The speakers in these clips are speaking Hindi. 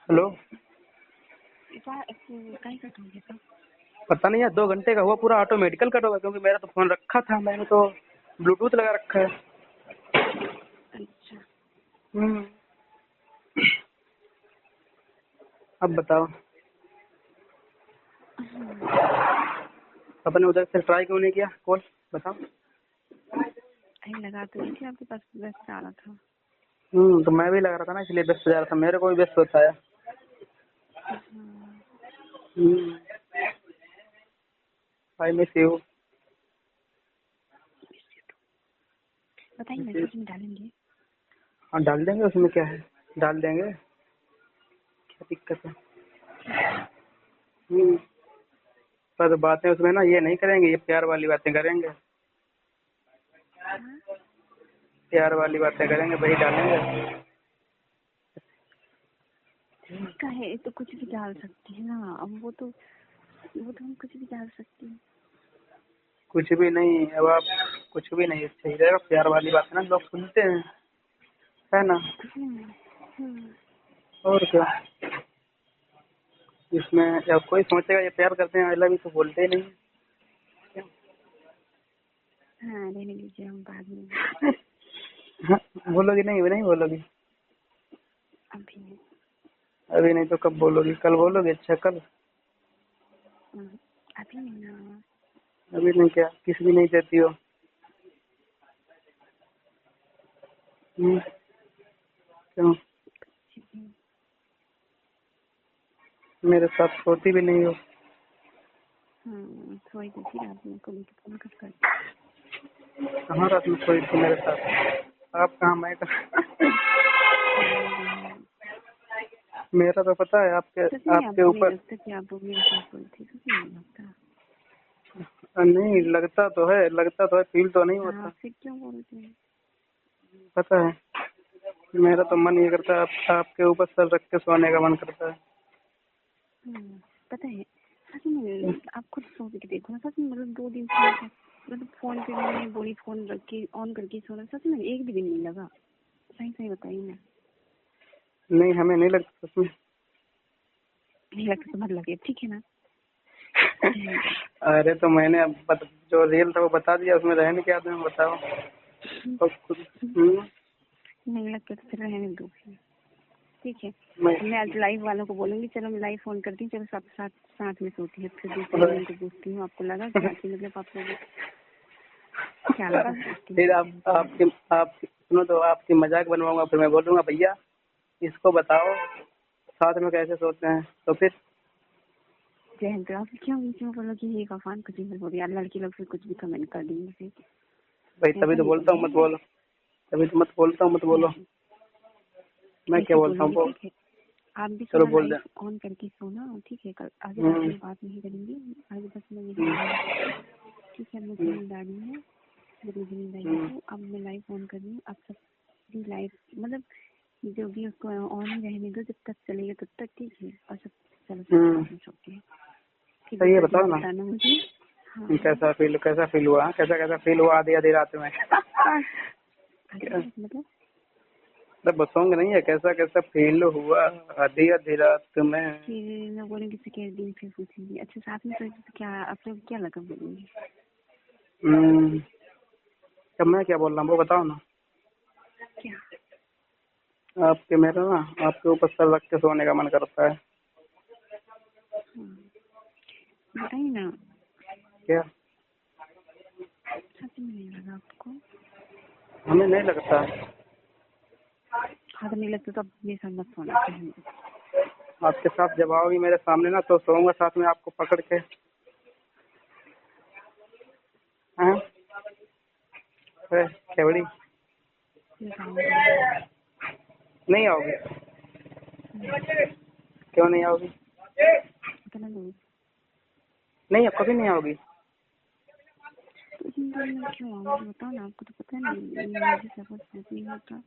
हेलो। कहीं कट हो गया था? पता नहीं यार, 2 घंटे का हुआ पूरा ऑटोमेटिकल कट होगा, क्योंकि मेरा तो फोन रखा था, मैंने तो ब्लूटूथ लगा रखा है। अच्छा। अब बताओ, अपने उधर से ट्राई क्यों नहीं किया कॉल? बताओ। अरे लगा तो नहीं थी आपके पास, व्यस्त आ रहा था। तो मैं भी लगा रहा था ना, इसलिए व्यस्त जा रहा था, मेरे को भी व्यस्त होता है। भाई मिस यू। बताइए, मैसेज में डालेंगे। हाँ डाल देंगे, उसमें क्या है, डाल देंगे, क्या दिक्कत है। पर बातें उसमें ना ये नहीं करेंगे, ये प्यार वाली बातें करेंगे। हाँ? प्यार वाली बातें करेंगे, वही डालेंगे। कहे तो कुछ भी डाल सकती है ना, अब वो तो हम कुछ भी डाल सकती है। कुछ भी नहीं, अब आप कुछ भी नहीं, सही रहेगा। प्यार वाली बातें ना लोग सुनते हैं, है ना। और क्या, इसमें जब कोई सोचेगा ये प्यार करते हैं, आई लव यू तो बोलते ही नहीं। हाँ रहने दीजिए, हम बाद में। बोलोगी नहीं, नहीं बोलोगी? अभी नहीं। अभी नहीं तो कब बोलोगी? कल बोलोगी? अच्छा कल। अभी नहीं ना। अभी नहीं क्या, किस भी नहीं चाहती हो? क्यों? मेरे साथ सोती भी नहीं हो? सोई तो थी रात में, कभी तो फोन कर। कहाँ रात में सोई थी मेरे साथ? आप कहाँ, मैं कहाँ? मेरा तो पता है आपके आपको नहीं ऊपर। लगता कि आप मेरे साथ सोई थी? सच में नहीं लगता? नहीं लगता तो है, लगता तो है, फील तो नहीं होता। फिर क्यों बोलते हैं? पता है, मेरा तो मन ये करता है आपके ऊपर सर रख के सोने का मन करता है। पता है, सच में आप खुद सोच के देखो ना, सच में मतलब 2 दिन से मतलब फोन पे मैंने बोली, फोन रख के ऑन करके सोना, सच में एक भी दिन नहीं लगा। सही बताइए ना। नहीं हमें नहीं लगता सच में। नहीं लगता तो मत लगे, ठीक है ना। अरे तो मैंने अब जो रियल था वो बता दिया, उसमें रहने क्या तुम्हें बताओ। तो खुद नहीं लगता तो फिर रहने दो, ठीक है। मैं आज लाइव वालों को बोलूंगी, चलो मैं लाइव फोन करती हूँ, चलो सब साथ में सोती है। फिर दूसरे दिन को पूछती हूँ, आपको लगा क्या कि मतलब आप लोग क्या लगा? फिर आप सुनो तो आपकी मजाक बनवाऊंगा, फिर मैं बोलूंगा भैया इसको बताओ साथ में कैसे सोते हैं, तो फिर जयंत आप क्यों बीच में बोलो कि ये कफान कुछ भी बोल यार, लड़की लोग फिर कुछ भी कमेंट कर देंगे फिर। भाई तभी तो बोलता हूँ मत बोलो, तभी तो मत बोलता हूँ मत बोलो। मैं क्या बोलता हूँ ठीक है, आप भी चलो सोना, बोल दे। लाइफ ऑन करके सोना, ठीक है। कल आगे रात में बात नहीं करेंगे, आगे बस मैं यही, ठीक है। मुझे नींद आ रही है, जब मुझे नींद आई है तो अब मैं लाइव ऑन कर रही हूँ। आप सब भी लाइव मतलब जो भी उसको ऑन ही रहने दो, जब तक चलेगा तब तक, ठीक है। और सब चलो साथ में सोते हैं, ठीक है। सही है, बताओ ना। बताना मुझे। हाँ कैसा फील हुआ, कैसा फील हुआ आधी आधी रात में? मतलब बताऊंग नहीं है, कैसा फील हुआ आधी आधी रात में? फिर मैं बोलेंगी सेकेंड दिन फिर पूछेंगी, अच्छा साथ में सोए तो क्या आप लोग क्या लगा बोलेंगे? अब मैं क्या बोल रहा हूँ वो बताओ ना। क्या? आपके मेरा ना आपके ऊपर सर रख के सोने का मन करता है। बताइए ना। क्या? सच में नहीं लगा आपको? हमें नहीं लगता। हाँ तो नहीं लगता तो अब मेरे साथ मत सोना। आपके साथ जब आओगी मेरे सामने ना तो सोऊंगा साथ में आपको पकड़ के। हाँ केवड़ी नहीं आओगी? क्यों नहीं आओगी? नहीं अब कभी नहीं आओगी? तो जिंदगी में क्यों आओगे बताओ ना, आपको तो पता नहीं मुझे सफर सूट नहीं होता।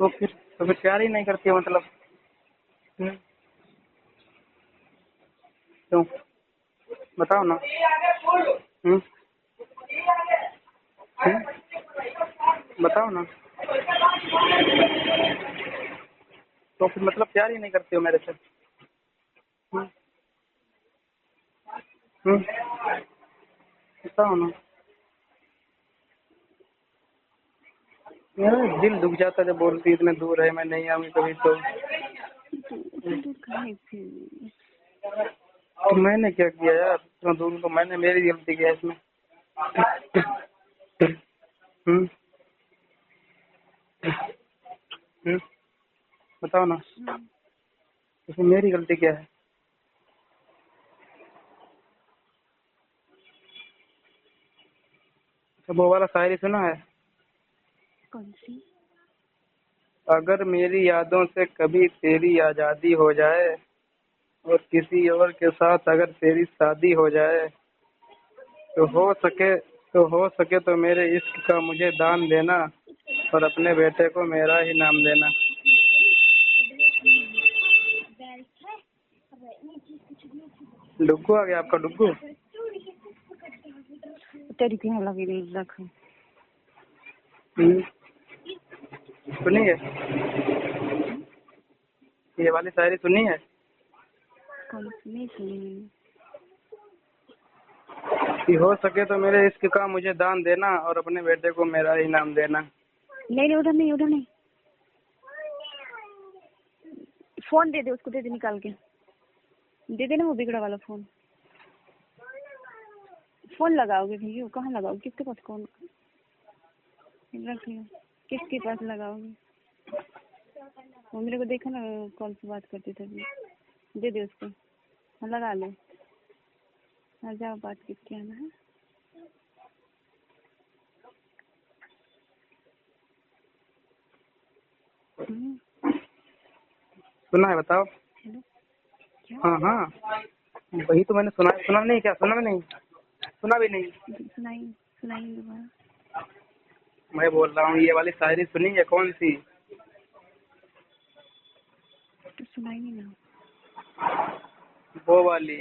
तो फिर प्यार ही नहीं करती मतलब? क्यों बताओ ना। बताओ ना। तो फिर मतलब प्यार ही नहीं करते हो मेरे से? हम्म, हम्म, बताओ ना। मेरा दिल दुख जाता है जब बोलती इतने दूर है, मैं नहीं आऊंगी कभी तो। तो इतनी दूर कहाँ है फिर? तो मैंने क्या किया यार, इतना दूर तो मैंने, मेरी गलती क्या है इसमें? हम्म, हम्म, बताओ ना, इसमें मेरी गलती क्या है? तो वो वाला शायरी सुना है? कौन सी? अगर मेरी यादों से कभी तेरी आजादी हो जाए और किसी और के साथ अगर तेरी शादी हो जाए तो हो सके तो मेरे इश्क का मुझे दान देना और अपने बेटे को मेरा ही नाम देना। डुग्गू आ गया आपका डुग्गू? तेरी क्या लगी रख। सुनी है? ये वाली शायरी सुनी है? कौन सी? नहीं सुनी मैंने। कि हो सके तो मेरे इश्क का मुझे दान देना और अपने बेटे को मेरा ही नाम देना। नहीं, उधर नहीं, उधर नहीं। फोन दे दे उसको, दे दे निकाल के, दे देना वो बिगड़ा वाला फोन। फोन लगाओगे भैया? कहाँ लगाओगे? किसके पास कौन? रख लो। किसके पास लगाओगे? वो मेरे को देखा ना, कॉल पे बात करते थे। दे दे उसको। हाँ, लगा लो। हाँ, जाओ बात किसके आना है। सुना है बताओ? हेलो, क्या? हाँ हाँ, वही तो मैंने सुना, सुना नहीं क्या? सुना भी नहीं? सुना भी नहीं? सुनाई, सुनाई दोबारा। मैं बोल रहा हूँ ये वाली शायरी सुनी है कौन सी? तो सुनाई ना। वो वाली,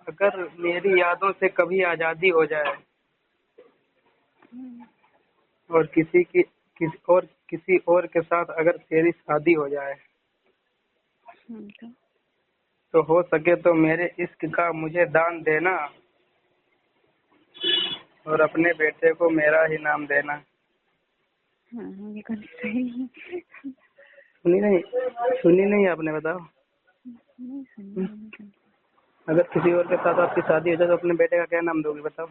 अगर मेरी यादों से कभी आजादी हो जाए और किसी और के साथ अगर तेरी शादी हो जाए तो हो सके तो मेरे इश्क का मुझे दान देना और अपने बेटे को मेरा ही नाम देना। ये कभी सही सुनी नहीं आपने? बताओ। नहीं सुनी। अगर किसी और के साथ आपकी शादी हो जाए तो अपने बेटे का क्या नाम दोगे बताओ?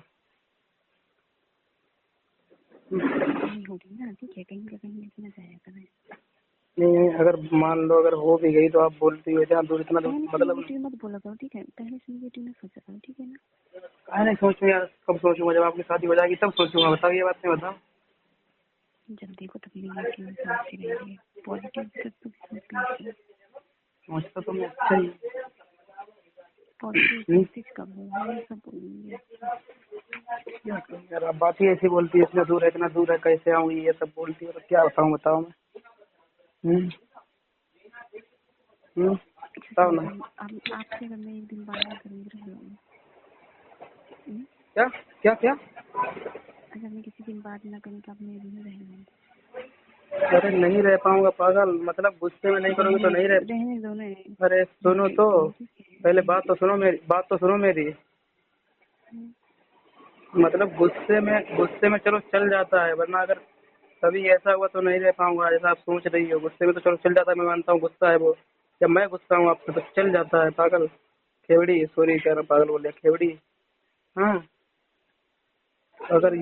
नहीं होगी ना, ठीक है, कहीं का कहीं लिखना जाया करें। नहीं, अगर मान लो अगर हो भी गई तो आप बोलती हो इतना दूर मतलब। मत बोला करो, ठीक है? पहले से नेगेटिव ना सोचा करो, ठीक है ना? नहीं सोचूं यार, कब सोचूंगा? जब आपकी शादी हो जाएगी तब सोचूंगा। बताओ, ये बात नहीं बताओ। जब देखो तब नेगेटिव सोचते रहेंगे, पॉजिटिव सब सोचते। सोचता तो मैं अच्छा ही। पॉजिटिव कोशिश करो, हमेशा बोलेंगे। क्या करूं यार, आप बात ही ऐसी बोलती है, इतना दूर है कैसे आऊँ, ये सब बोलती है तो क्या बताऊँ? बताओ मैं। बताओ ना। आपसे अगर मैं एक दिन बात नहीं करूँगी रह लूँगी। क्या क्या क्या? अगर मैं किसी दिन बात ना करूँ तो आप मेरे बिना रह लूँगी। अरे नहीं रह पाऊंगा पागल, मतलब गुस्से में नहीं करोगे तो नहीं रह। रहने दो ना। अरे सुनो तो, पहले बात तो सुनो मेरी। मतलब गुस्से में चलो चल जाता है, वरना अगर कभी ऐसा हुआ तो नहीं रह पाऊंगा। जैसा आप सोच रही हो, गुस्से में तो चलो चल जाता है, मैं मानता हूँ गुस्सा है वो। जब मैं गुस्सा हूँ आपसे तो चल जाता है पागल। खेवड़ी, सॉरी कह रहा, पागल बोल दिया, खेवड़ी। हाँ, अगर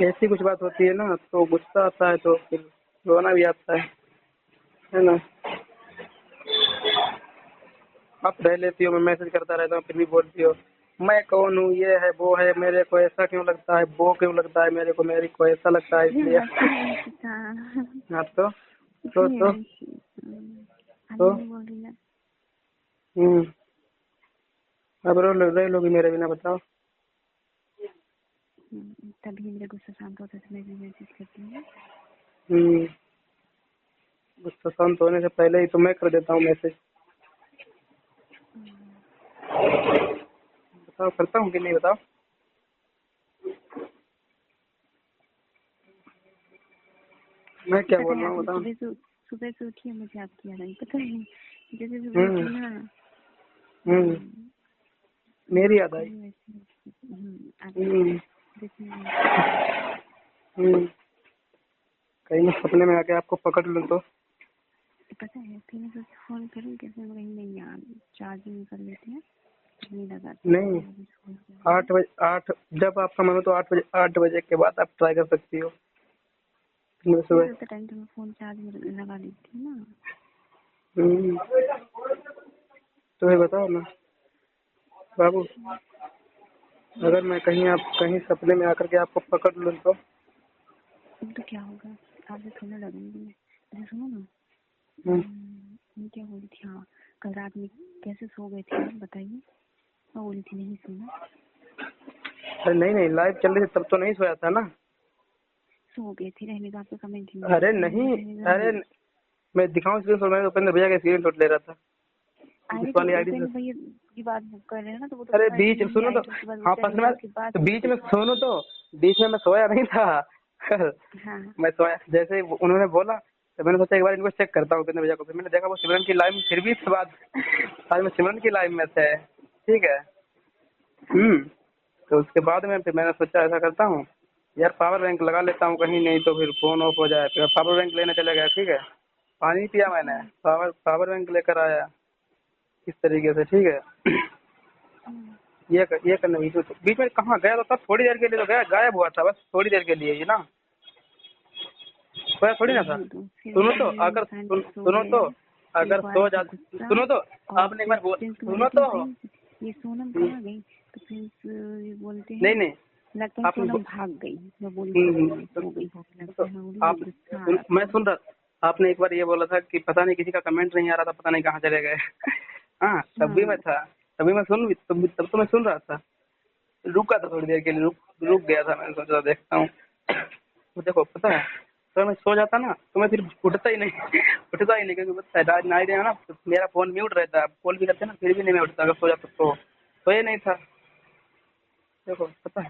ऐसी कुछ बात होती है ना तो गुस्सा आता है, तो फिर रोना भी आता है ना? आप रह लेती हो, मैं मैसेज करता रहता हूँ फिर भी बोलती हो मैं कौन हूँ, ये है वो है, मेरे को ऐसा क्यों लगता है, वो क्यों लगता है मेरे को, मेरे को ऐसा लगता है इसलिए। हाँ तो अब रह लोगी मेरे बिना? बताओ। तभी मेरा गुस्सा शांत होता है तो मैं भी मैसेज करती हूँ। गुस्सा शांत होने से पहले ही तो मैं कर देता हूँ मैसेज। बताओ, करता हूँ कि नहीं? बताओ। मैं क्या बोल रहा हूँ बताओ। सुबह से उठी है मुझे आपकी याद आई, पता है जैसे सुबह उठी ना मेरी याद आई। कहीं मैं सपने में आके आपको पकड़ लूं तो पता है फिर मैं सोचा फोन करूँ कैसे, कहीं नहीं यार चार्जिंग कर लेते हैं नहीं लगा। नहीं 8 बजे, 8 जब आपका मन हो तो 8 बजे के बाद आप ट्राई कर सकती हो। सुबह टाइम तो मैं फोन चार्ज में लगा लेती हूँ ना। तो ये बताओ ना बाबू, अगर मैं कहीं सपने में आकर के आपको पकड़ लूं तो क्या होगा, आपसे थोड़ा लगेंगे। अच्छा सुनो ना, मैं क्या बोली थी, हाँ कल रात में कैसे सो गए थे आप बताइए। मैं बोली थी नहीं सोना। अरे नहीं लाइव चल रही थी तब तो नहीं सोया था ना। सो गए थे, रहने का आपका कमेंट थी। अरे नहीं, अरे मैं दिखाऊं स्क्रीनशॉट, मैं उपेंद्र भैया का स्क्रीनशॉट ले रहा था वाली आईडी से। भैया की बात कर रहे हैं ना, तो वो तो अरे बीच सुनो तो, हाँ बीच में सुनो तो, बीच में मैं सोया नहीं था। हाँ। मैं सोया जैसे ही उन्होंने बोला तो मैंने सोचा एक बार इनको चेक करता हूँ उपेंद्र भैया को। फिर मैंने देखा वो सिमरन की लाइव में, फिर भी इसके बाद आज मैं सिमरन की लाइव में थे, ठीक है। तो उसके बाद में फिर मैंने सोचा ऐसा करता हूँ यार पावर बैंक लगा लेता हूँ कहीं, नहीं तो फिर फोन ऑफ हो जाए। फिर पावर बैंक लेने चले गया, ठीक है। पानी पिया मैंने, पावर बैंक लेकर आया इस तरीके से, ठीक है। ये करने बीच में कहाँ गया तो तब थोड़ी देर के लिए तो गया, गायब हुआ था बस थोड़ी देर के लिए ही ना, सोया थोड़ी ना था। सुनो तो अगर सुनो तो अगर सो जा, सुनो तो आपने एक बार सुनो तो ये सोनम कहाँ गई, तो प्रिंस ये बोलते हैं नहीं लगता है सोनम भाग गई। मैं बोली सो गई तो मैं सुन रहा, आपने एक बार ये बोला था कि पता नहीं किसी का कमेंट नहीं आ रहा था, पता नहीं कहाँ चले गए। हाँ तब भी मैं था, तभी मैं तब तो मैं सुन रहा था, रुका था थोड़ी देर के लिए, रुक गया था। मैंने सोचा देखता हूँ। तो देखो पता है तो मैं सो जाता ना तो मैं फिर उठता ही नहीं क्योंकि पता है रात नाइट है ना, तो मेरा फोन म्यूट रहता है, कॉल भी करते ना फिर भी नहीं मैं उठता अगर सो जाता तो। ये नहीं था देखो पता है।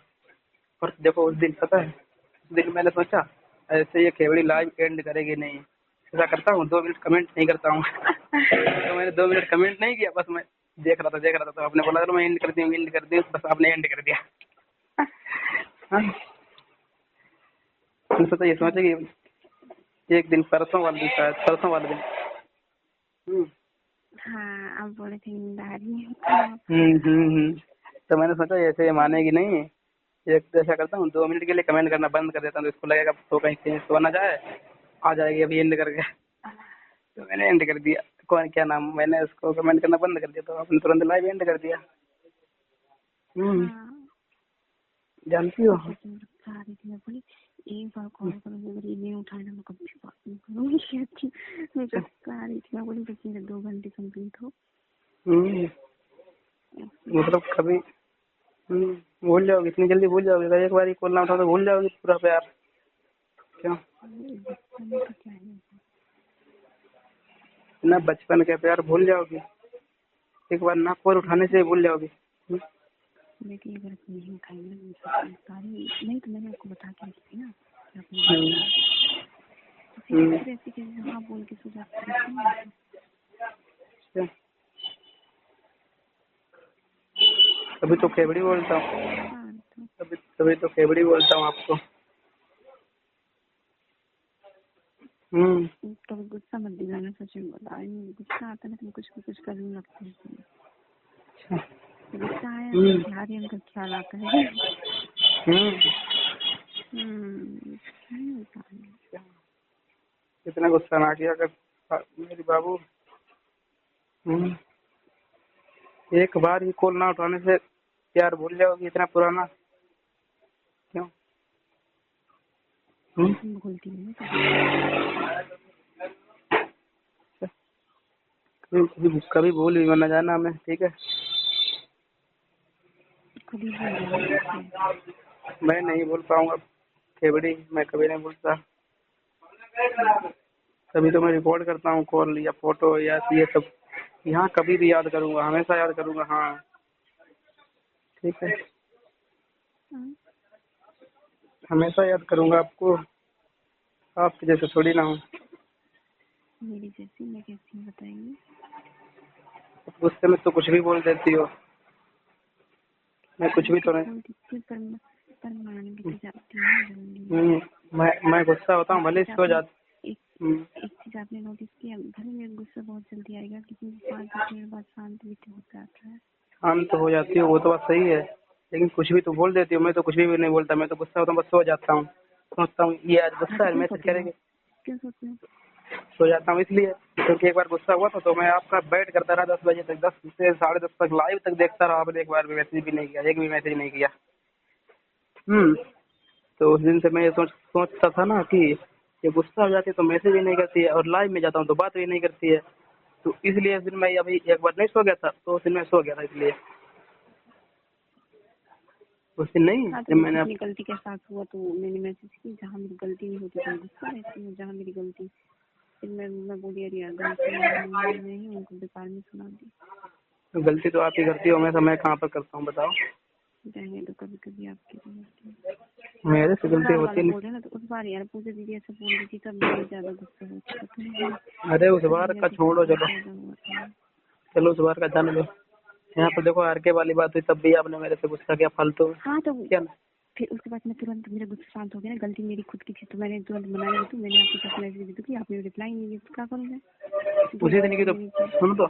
और देखो उस दिन पता है, उस दिन मैंने सोचा ऐसे ये खेवड़ी लाइव एंड करेगी नहीं, ऐसा करता हूँ 2 मिनट कमेंट नहीं करता हूँ। तो मैंने 2 मिनट कमेंट नहीं किया, बस मैं देख रहा था तो आपने बोला चलो मैं एंड कर दी, बस आपने एंड कर दिया। हाँ सोचा ये सोचे कि एक दिन परसों वाले दिन, शायद परसों वाले दिन। हाँ अब बोले थे नींद आ रही है। तो मैंने सोचा ऐसे मानेगी नहीं, एक ऐसा करता हूँ 2 मिनट के लिए कमेंट करना बंद कर देता हूँ, तो इसको लगेगा तो कहीं सो ना जाए, आ जाएगी अभी एंड करके। तो मैंने एंड कर दिया, कौन क्या नाम, मैंने उसको कमेंट करना बंद कर दिया तो आपने तुरंत लाइव एंड कर दिया। जानती हो मैं बोली एक बार कॉल करूँगी, अगर ये नहीं उठाए ना मैं कभी बात नहीं करूँगी। मैं तो कह रही थी, मैं बोली बस मेरे 2 घंटे कंप्लीट हो। मतलब कभी भूल जाओगी, इतनी जल्दी भूल जाओगी, अगर एक बार ही कॉल ना उठाओ तो भूल जाओगी पूरा प्यार। क्यों ना बचपन के प्यार भूल जाओगी, एक बार ना कॉल उठाने से भूल जाओगी। देखिए अगर नहीं उठाएंगे सारी नहीं तो मैंने आपको बता के रखी थी ना फिर ऐसे कैसे हाँ बोल के सुझा तभी तो खेबड़ी बोलता हूँ, तभी तो खेबड़ी बोलता हूँ आपको। कभी गुस्सा मत दिलाना, सच में बता रही हूँ, गुस्सा आता है तो कुछ करने लगती है। गुस्सा आया बिहारी उनका ख्याल आता है। कितना गुस्सा ना किया कर मेरी बाबू। एक बार ही कॉल ना उठाने से प्यार भूल जाओगी इतना पुराना, क्यों? भूलती नहीं कभी भूल भी ना जाना हमें, ठीक है। कभी भूल जाना, मैं नहीं भूल पाऊंगा खेबड़ी, मैं कभी नहीं भूलता। तभी तो मैं रिकॉर्ड करता हूँ कॉल या फोटो या ये सब, यहाँ कभी भी याद करूंगा, हमेशा याद करूंगा। हाँ ठीक है, हमेशा याद करूंगा आपको, आपके जैसे थोड़ी ना हूँ। मेरी जैसी, मैं कैसी हूँ बताइए। गुस्से में तो कुछ भी बोल देती हो। मैं कुछ भी तो नहीं। पर मान भी जाती हूँ जल्दी। मैं गुस्सा होता हूँ, भले सो जाती। एक चीज आपने नोटिस किया, भले मेरा गुस्सा बहुत जल्दी आएगा लेकिन 5-10 मिनट बाद शांत भी तो होता है। शांत हो जाती हो, वो तो बात सही है, लेकिन कुछ भी तो बोल देती हो। मैं तो कुछ भी नहीं बोलता, मैं तो गुस्सा होता हूँ, बस सो जाता हूँ। सोचता हूँ ये आज गुस्सा है, मैसेज करेंगे। क्यों सोचते हो? सो जाता हूँ इसलिए क्योंकि एक बार गुस्सा हुआ था तो मैं आपका वेट करता रहा 10 बजे तक, 10 से 10:30 तक लाइव तक देखता रहा। आपने एक बार भी मैसेज भी नहीं किया, एक भी मैसेज नहीं किया। तो उस दिन से मैं ये सोचता था ना कि ये गुस्सा हो जाती है तो मैसेज ही नहीं करती है, और लाइव में जाता हूँ तो बात भी नहीं करती है। तो इसलिए उस दिन मैं अभी एक बार नहीं सो गया था, तो उस दिन मैं सो गया था इसलिए। उस दिन नहीं तो मैंने अपनी गलती के साथ हुआ तो मैंने मैसेज की, जहाँ मेरी गलती नहीं होती तो मैं गुस्सा रहती हूँ, जहाँ मेरी गलती फिर मैं बोली अरे यार गलती नहीं, उनको बेकार में सुना दी। गलती तो आप ही करती हो हमेशा, मैं कहाँ पर करता हूँ बताओ। रहने तो कभी कभी आपकी तो होती है, मेरे से गलती होती बोल रहे ना। तो उस बार यार पूजा दीदी ऐसे बोल रही थी तब मैं ज्यादा गुस्सा होती थी। अरे उस बार का छोड़ो, चलो उस बार का जाने दो। यहाँ पर देखो आर के वाली बात हुई तब भी आपने मेरे से गुस्सा किया फालतू। हाँ तो क्या ना? फिर उसके बाद मैं तुरंत, मेरा गुस्सा शांत हो गया ना, गलती मेरी खुद की थी तो मैंने तुरंत मनाई भी। तो मैंने आपको जब मैसेज भी की आपने रिप्लाई नहीं दिया तो क्या करूँ मैं? उसी दिन की तो सुनो तो,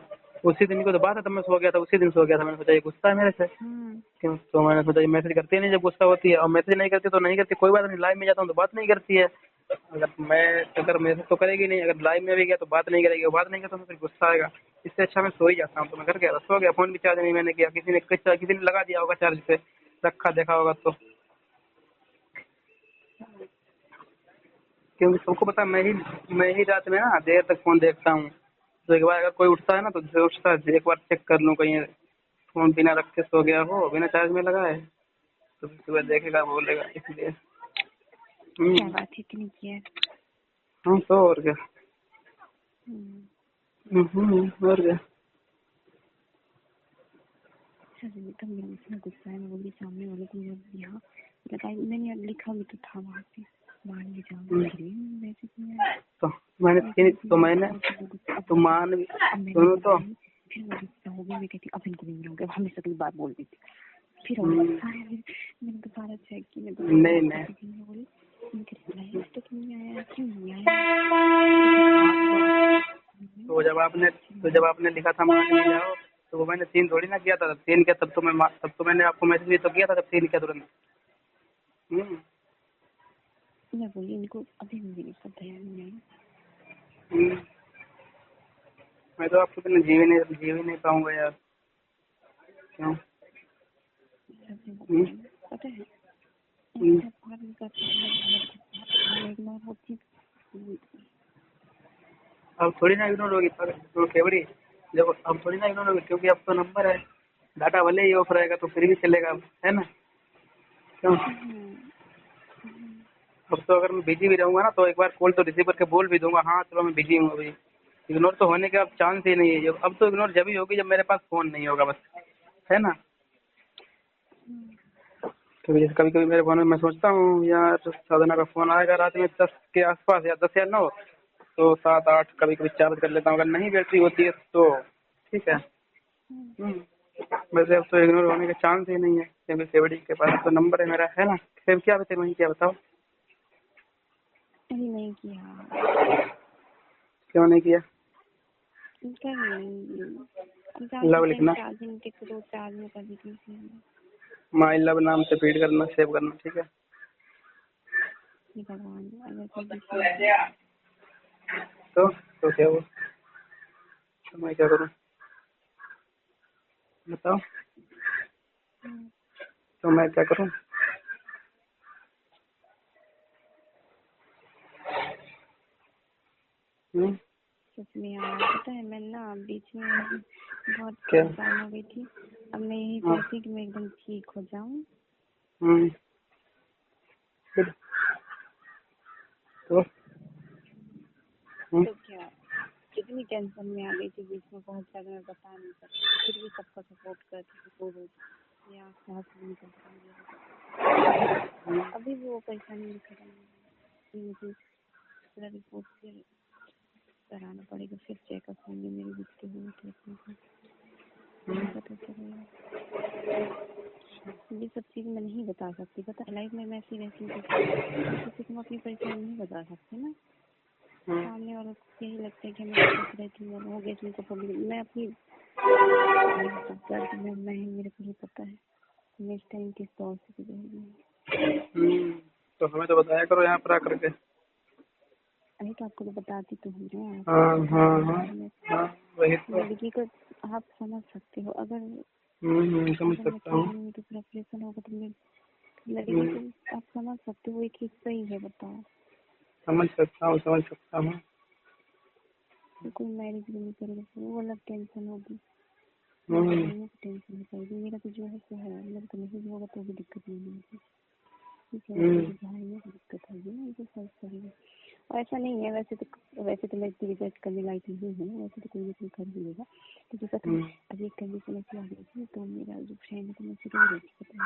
उसी दिन की तो बात है, तब मैं सो गया था, उसी दिन सो गया था। मैंने सोचा ये गुस्सा है मेरे से। क्यों? तो मैंने सोचा ये मैसेज करती नहीं जब गुस्सा होती है, और मैसेज नहीं करती तो नहीं करती, कोई बात नहीं। लाइव में जाता हूँ तो बात नहीं करती है। अगर मैसेज तो करेगी नहीं, अगर लाइव में भी गया तो बात नहीं करेगी, बात नहीं करता तो फिर गुस्सा आएगा। इससे अच्छा मैं सो ही जाता हूँ। तो मैं घर गया, सो गया, फोन भी चार्ज नहीं मैंने किया। किसी ने लगा दिया होगा चार्ज पे, रखा देखा होगा तो। क्योंकि सबको पता मैं ही रात में ना देर तक फोन देखता हूँ। तो एक बार अगर कोई उठता है ना तो सोचता है एक बार चेक कर लूँ कहीं फोन बिना रख के सो गया हो, बिना चार्ज में लगाए। तो सुबह देखेगा बोलेगा, इसलिए। क्या बात है, इतनी की है। हाँ तो और क्या। और क्या। तब मेरा इतना गुस्सा है, मैं बोली सामने वाले को यहाँ लगाई, मैंने लिखा भी तो था वहाँ पे मान भी जाऊँ मैसेज में। तो मान भी सुनो तो। फिर वो गुस्सा हो गई, मैं कहती अब इनको नहीं मिलूंगा, हमेशा की बात बोल देती। फिर मैंने दोबारा चेक की, मैं बोली इनके रिप्लाई तक नहीं आया, क्यों नहीं आया? तो जब आपने लिखा था मान भी जाओ, तो वो मैंने 3 थोड़ी ना किया था। 3 किया तब तो मैंने आपको मैसेज भी तो किया था, तब 3 किया तुरंत। मैं बोली इनको अभी मेरे सब ध्यान नहीं आया। मैं तो आपको बिना जीव ही नहीं पाऊंगा यार। क्यों? पता है अब थोड़ी ना इग्नोर होगी तो केवड़ी। देखो अब थोड़ी ना इग्नोर होगी, क्योंकि अब तो नंबर है। डाटा भले ही ऑफ रहेगा तो फिर भी चलेगा, है ना? क्यों? अब तो अगर मैं बिजी भी रहूंगा ना तो एक बार कॉल तो रिसीव करके बोल भी दूंगा, हाँ चलो मैं बिजी हूँ अभी। इग्नोर तो होने का अब चांस ही नहीं है। अब तो इग्नोर जब ही होगी जब मेरे पास फोन नहीं होगा, बस, है ना? कभी कभी मेरे फोन में मैं सोचता हूँ यार साधना का फोन आएगा रात में 10 के आसपास, या 10 या 9, तो 7-8 कभी कभी चार्ज कर लेता हूँ। अगर नहीं बैटरी होती है तो ठीक है। वैसे अब तो इग्नोर होने का चांस ही नहीं है, क्योंकि सेवड़ी के पास तो नंबर है मेरा, है ना? सेव क्या बता वही क्या बताओ? नहीं किया। क्यों नहीं किया? लव लिखना, चार्जिंग के तो चार्ज में कर दी थी। माई लव नाम से फीड करना, सेव करना, ठीक है? भगवान तो क्या हुआ? तो मैं क्या करूँ बताओ? तो मैं क्या करूँ? सच में यार, पता है मैं ना बीच में बहुत परेशान हो गई थी। अब मैं यही चाहती कि मैं एकदम ठीक हो जाऊं। तो क्या, कितनी टेंशन में आ गई थी बीच में, बहुत ज्यादा, मैं बता नहीं सकती। फिर भी सबका सपोर्ट करती थी, तो या साथ नहीं करती। अभी भी वो परेशानी खत्म नहीं हुई। मुझे पूरा रिपोर्ट कराना पड़ेगा, फिर चेकअप होंगे मेरे बीतते हुए तो पता चलेगा। ये सब चीज़ मैं नहीं बता सकती, पता है लाइफ में मैं ऐसी रहती हूँ तो किसी को अपनी परेशानी नहीं बता सकती ना, सामने वालों को यही लगता है कि मैं खुश रहती हूँ हो गया तुमको प्रॉब्लम, मैं अपनी दर्द में मैं मेरे को ही पता है मैं इस टाइम किस तौर से गुजरी। तो हमें तो बताया करो यहाँ पर आकर के। अभी तो आपको तो बताती तो हूँ ना। हाँ हाँ हाँ हाँ वही तो। लड़की को आप समझ सकते हो, अगर समझ सकता हूँ। तो फिर ऑपरेशन होगा तो लड़की को आप समझ सकते हो, एक हिस्सा ही है, बताओ। समझ सकता हूँ। कोई मैरिज भी नहीं करेगा तो वो अलग टेंशन होगी, टेंशन हो पाएगी। मेरा तो जो है सो है, मेरा तो नहीं होगा तो भी दिक्कत नहीं होगी, ठीक है। भाई में दिक्कत होगी ना, ये सब करेगा। और ऐसा नहीं है, वैसे तो मैं रिजेक्ट करने लायक नहीं हूँ, वैसे तो कोई भी कर भी लेगा। तो जैसा था अभी एक कंडीशन ऐसी आ गई थी, तो मेरा जो फ्रेंड है तो मुझसे रो रही थी, पता है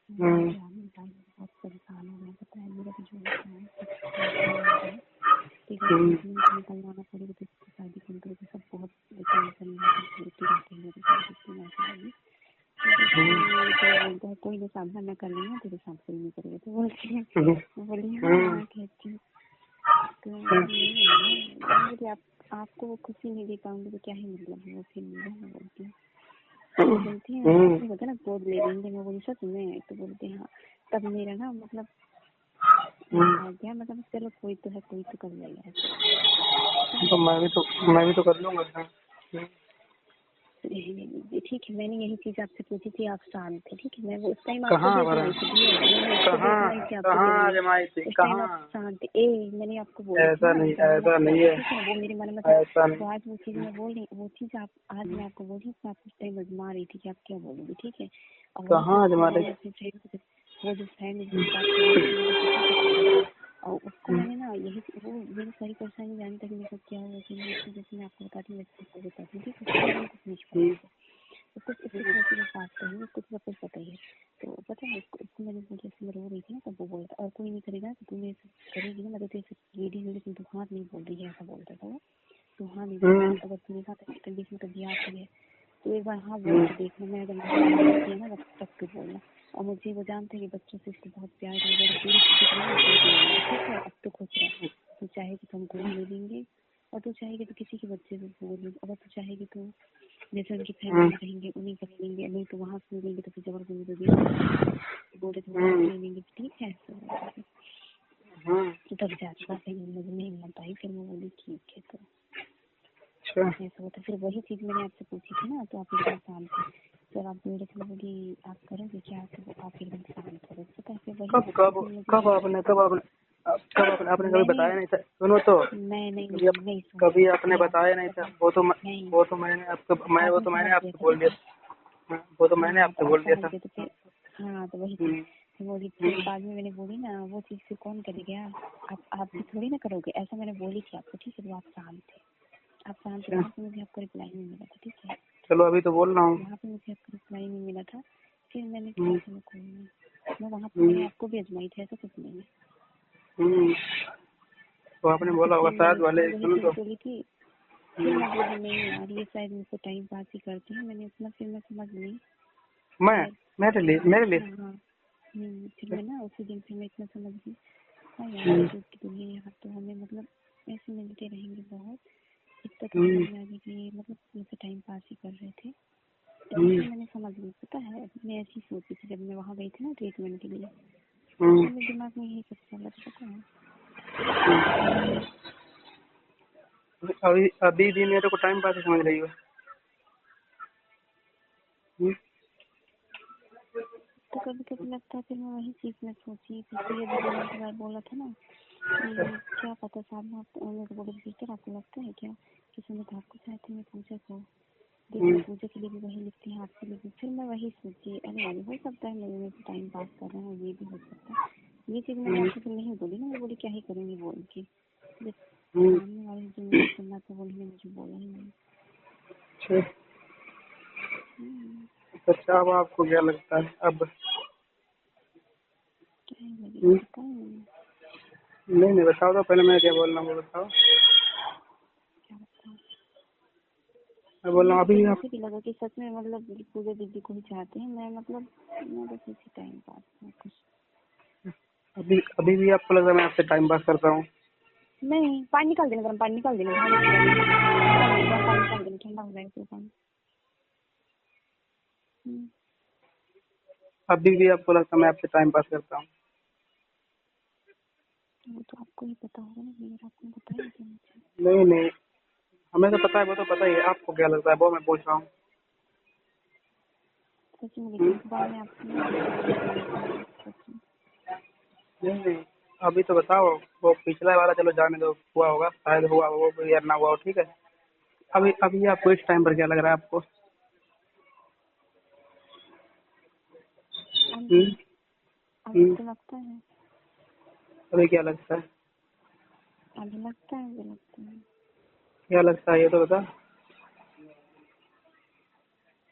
बहुत परेशान हो गया, पता है मेरा तो जो है निकलवाना पड़ेगा तो शादी कौन करेगा, सब बहुत टेंशन में बोलते रहते हैं मेरे साथ बोलता है कोई ना साधना मैं कर लेंगे तेरे साथ कोई नहीं करेगा, तो बोलती है बोली हाँ कहती हूँ तो बोली आपको वो खुशी नहीं दे पाऊंगी तो क्या ही मतलब वो फिर मेरा मैं बोलती हूँ बोलती है होता ना गोद ले लेंगे, मैं बोली सच में, तो बोलते हाँ तब मेरा ना मतलब क्या मतलब चलो कोई तो है, कोई तो कर लेगा। तो मैं भी तो कर लूंगा। ठीक है, मैंने यही चीज आपसे पूछी थी, आप शांत थे, ठीक है। मैं वो उस टाइम कहाँ आपको देख रही थी, उस टाइम आप शांत थे। मैंने आपको बोला ऐसा नहीं है, ठीक है, वो मेरे मन में ऐसा नहीं। तो आज वो चीज मैं बोल रही, वो चीज आप आज मैं आपको बोल रही हूँ, आप उस टाइम आजमा रही थी कि आप क्या बोलोगे, ठीक है। और कहाँ आजमा रही? वो जो फ्रेंड और उसको मैंने ना यही वो मेरी सारी परेशानी जानी तक मेरे साथ क्या हुआ कि जैसे मैं आपको बताती हूँ बताती हूँ, ठीक है। कुछ नहीं पता उसको बात कही, उसको सब कुछ पता ही है। तो पता है उसको मैंने बोला, मैं रो रही थी ना, तब वो बोलता और कोई नहीं करेगा तो तू मेरे करेगी ना, मतलब तेरे लेडी हो लेकिन तू हाथ नहीं बोल रही है, ऐसा बोलता था वो। तू हाँ नहीं बोल रही, अगर तुम्हें साथ कंडीशन कभी आती है तो एक बार हाँ बोल के देखना, मैं अगर नहीं किया ना तब तो बोलना। और मुझे वो जानते हैं कि बच्चों से इसको बहुत प्यार है, अगर तेरी खुशी के लिए देख लेंगे, ठीक है। अब तो खुश रह, तू चाहेगी तो हम गोद ले लेंगे, और तू चाहेगी तो किसी के बच्चे से गोद ले, अगर तू चाहेगी तो जैसे उनकी फैमिली में रहेंगे उन्हीं कर लेंगे, नहीं तो वहाँ से लेंगे तो फिर जबरदस्ती तो देंगे, बोले तो वहाँ ले लेंगे, ठीक है। तो तब जाकर मुझे नहीं मिल पाई, फिर मैं बोली ठीक है। तो ऐसा होता, फिर वही चीज मैंने आपसे पूछी थी ना, तो आप एकदम शांत थे। फिर आप मेरे से बोली आप करोगे क्या, तो आप एकदम शांत हो, पता है। फिर वही कब आपने कभी बताया नहीं था? सुनो तो, नहीं कभी आपने बताया नहीं था, वो तो मैंने आपको बोल दिया, वो तो मैंने आपसे बोल दिया था। हाँ तो वही बोली, फिर बाद में मैंने बोली ना वो चीज फिर कौन करेगा, आप भी थोड़ी ना करोगे, ऐसा मैंने बोली थी आपको, ठीक है। तो आप शांत थे, आप शांत थे, वहाँ पे मुझे आपका रिप्लाई नहीं मिला था, ठीक है। चलो अभी तो बोल रहा हूँ, वहाँ पे मुझे आपका रिप्लाई नहीं मिला था, फिर मैंने कहा चलो कोई नहीं, मैं वहाँ पे मैंने आपको भी आजमाई थी, ऐसा कुछ नहीं है। तो आपने बोला होगा शायद वाले सुनो तो, बोली थी, फिर मैं बोली नहीं यार ये शायद मुझको टाइम पास ही करते हैं, मैंने उतना फिर मैं समझ ली मेरे लिए हाँ फिर मैं ना उसी दिन फिर मैं इतना समझ गई, हाँ यार की दुनिया यहाँ तो हमें मतलब ऐसे मिलते रहेंगे बहुत, इतना तो समझ में आ गया कि मतलब मुझसे टाइम पास ही कर रहे थे। तो मैंने समझ ली, पता है मैं ऐसी सोची थी जब मैं वहाँ गई थी ना ट्रीटमेंट के लिए, मेरे दिमाग में यही सब चल रहा था, पता है। अभी भी मेरे को टाइम पास समझ रही हो? तो कभी कभी लगता है, फिर मैं वही चीज में सोची, फिर दीदी ने एक बार बोला था ना कि क्या पता साहब आप बोले सिस्टर आपको लगता है क्या कि सुमित आपको चाहते हैं पूजा को, देखिए पूजा के लिए भी वही लिखती है, आपके लिए भी। फिर मैं वही सोची, अरे यार हो सकता है मैं टाइम पास कर रहा हूँ, ये भी हो सकता है। ये चीज मैंने आपको नहीं बोली ना, मैं बोली क्या ही करूँगी बोल के, सामने वाले जो मुझे सुनना था बोली, मुझे बोला ही नहीं। अच्छा अब आपको क्या लगता है अब? नहीं बताओ तो, पहले मैं क्या बोल रहा हूँ वो बताओ। मैं बोल रहा हूँ अभी आप मुझे भी लगा कि सच में मतलब पूजा दीदी को ही चाहते हैं। मैं मतलब मैं बस इसी टाइम पास में कुछ अभी अभी भी आपको लग रहा है मैं आपसे टाइम पास करता हूँ? नहीं। पानी निकाल देना, गर्म पानी निकाल देना, गर्म पानी निकाल देना, ठंडा हो जाएगा पानी। अभी भी आपको लगता है मैं आपसे टाइम पास करता हूँ? वो तो आपको ही पता होगा ना, मेरा आपने बताया क्या मुझे? नहीं नहीं, हमें तो पता है, वो तो पता ही है। आपको क्या लगता है वो मैं पूछ रहा हूँ। सच में, लेकिन इस बार मैं आपसे ना सच में। नहीं नहीं, अभी तो बताओ। वो पिछला वाला चलो जाने दो, हुआ होगा शायद, हुआ वो भी या ना हुआ हो, ठीक है। अभी अभी आपको इस टाइम पर क्या लग रहा है आपको? हम्म अभी हम्म, तो लगता है, अभी क्या लगता है? अभी लगता है, अभी लगता है क्या लगता है ये तो बता।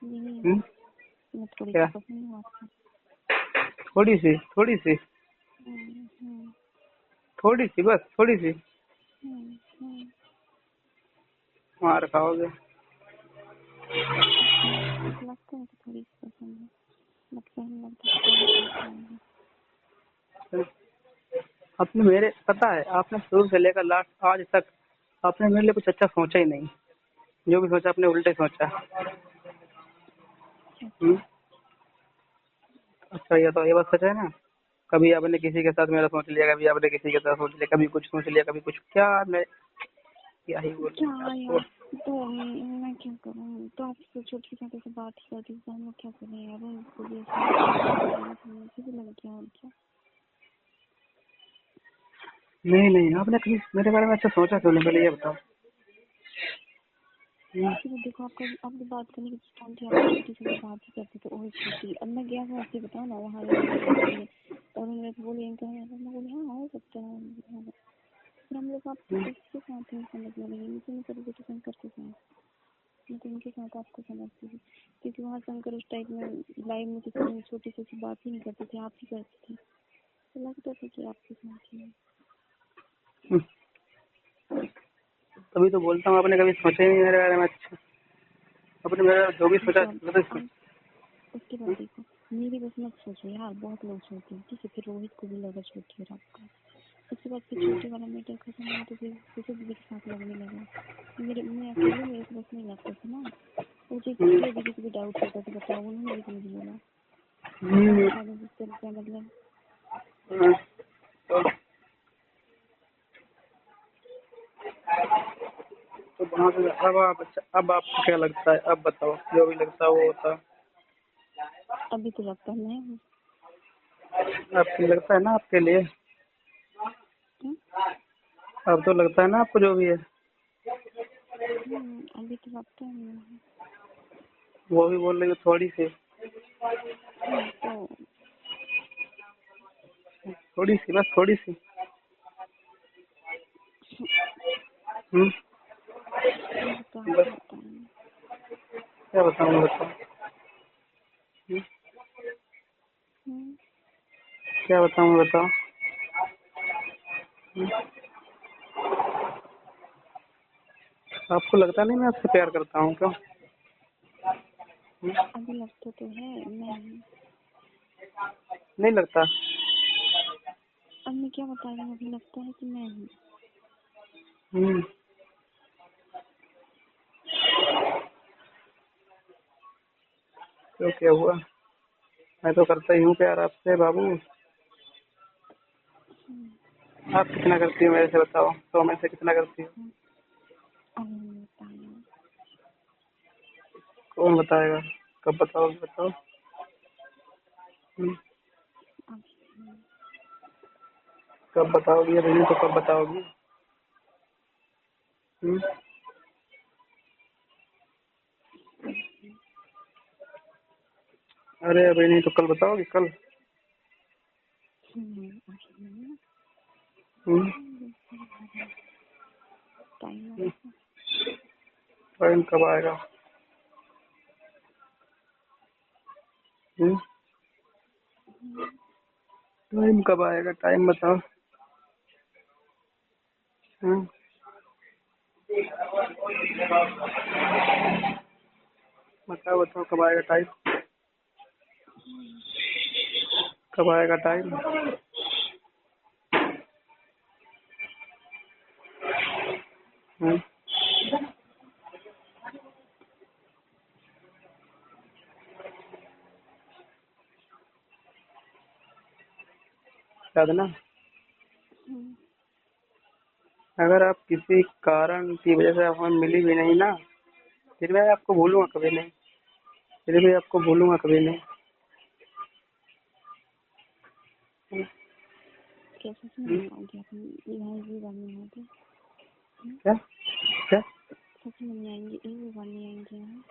यही मैं थोड़ी सी क्या? पसंद हूँ आपको। थोड़ी सी? थोड़ी सी? हम्म, थोड़ी सी? बस थोड़ी सी? हम्म, हम्म। मार खाओगे। मुझे लगता है कि थोड़ी सी पसंद है, लगता है, लगता है थोड़ी सी पसंद है। आपने मेरे पता है, आपने शुरू से लेकर लास्ट आज तक आपने मेरे लिए कुछ अच्छा सोचा ही नहीं। जो भी सोचा आपने उल्टे सोचा। हम्म, अच्छा ये बात सच है ना? कभी आपने किसी के साथ मेरा सोच लिया, कभी आपने किसी के साथ सोच लिया, कभी कुछ सोच लिया, कभी कुछ। क्या मैं क्या ही बोलूं क्या आपको। यार, तो मैं क्या करूँ? तो आपसे छोटी छोटी से बात ही करती तो हम लोग क्या करें यार? उनको भी ऐसा मुझे भी लग गया, और क्या। नहीं नहीं, आपने कभी मेरे बारे में अच्छा सोचा क्यों नहीं, पहले ये बताओ। फिर देखो, आपका आपकी बात करने की टाइम थी, आप छोटी छोटी बात ही करते थे, ओए छोटी। अब मैं गया हूँ, आपसे बताओ ना, वहाँ तो उन्होंने बोले इनका है, मैं बोली हाँ हो सकता है। फिर हम लोग आपके किसके साथ नहीं समझने लगे, मुझे नहीं कभी पसंद करते थे, मैं तो उनके साथ आपको समझती थी, क्योंकि वहाँ शंकर उस टाइप में लाइव में किसी में छोटी सी बात ही नहीं करते थे, आप ही करते थे, तो लगता था कि आपके साथ ही है। तभी तो बोलता हूँ, आपने कभी सोचा ही नहीं मेरे बारे में अच्छा। आपने मेरे बारे में जो भी सोचा देखो मतलब। अब उसके बाद देखो, मेरी बस मत सोचो यार, बहुत लोग सोचते हैं, ठीक है। फिर रोहित को भी लगा छोटी और आपका, उसके बाद फिर छोटे वाला मैटर खत्म हुआ, तो फिर दूसरे दीदी के साथ लगने लगा। मैं अकेले मेरे को बस नहीं लगता था ना, वो जैसे प्रिया दीदी को भी डाउट होता था, बताओ, उन्होंने भी तो मुझे बोला शादी शादी जिससे क्या मतलब। तो वहाँ से अब आपको क्या लगता है? अब बताओ, जो भी लगता है वो होता। अभी तो लगता है मैं हूँ। आपको लगता है ना आपके लिए? अब तो लगता है ना आपको जो भी है? अभी तो लगता है मैं हूँ। वो भी बोल रही हो थोड़ी सी? तो थोड़ी सी, बस थोड़ी सी। हम्म, तो बस। आपको बताऊँ। क्या बताऊँ, बताओ। हम्म, क्या बताऊँ, बताओ। आपको लगता नहीं मैं आपसे प्यार करता हूँ क्यों? अभी लगता तो है मैं हूँ। नहीं लगता? अब मैं क्या बता रही हूँ, अभी लगता है कि मैं हूँ। हम्म, तो क्या हुआ? मैं तो करता ही हूँ प्यार आपसे बाबू। आप कितना करती हो मेरे से बताओ, 100 में से कितना करती हो? अभी नहीं बताना। कौन बताएगा? कब बताओगे, बताओ। अभी कब बताओगी? अभी नहीं तो कब बताओगी? अरे अभी नहीं तो कल बताओगी, कल? टाइम आएगा। टाइम कब आएगा? टाइम कब आएगा? टाइम बताओ। हम्म, बताओ बताओ कब आएगा टाइम? कब आएगा टाइम? हम्म, साधना, अगर आप किसी कारण की वजह से आप हमें मिली भी नहीं ना, फिर मैं आपको भूलूंगा कभी नहीं। फिर भी आपको भूलूंगा कभी नहीं। कैसे समझ पाओगे आप यहाँ ये बात नहीं होती? क्या क्या सच में नहीं आएंगे, एक भी बार नहीं आएंगे यहाँ।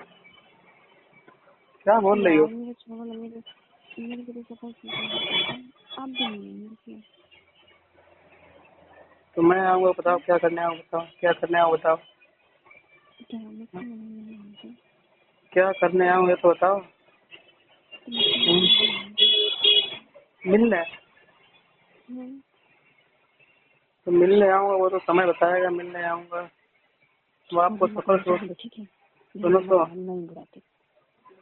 क्या बोल रही हो? यार मेरे छोड़ो ना, मेरे को तो सपोर्ट आप भी नहीं आएंगे क्या? तो मैं आऊँगा, बताओ क्या करने आऊँ, बताओ क्या करने आऊँ, बताओ क्या मैं क्यों नहीं आएंगे? क्या करने आऊँ ये तो बताओ। तो मैं क्यों नहीं आएंगे? मिलने? तो मिलने आऊँगा, वो तो समय बताएगा मिलने आऊँगा। तो आपको सफर सोच, ठीक है, सुनो तो, नहीं बुलाते।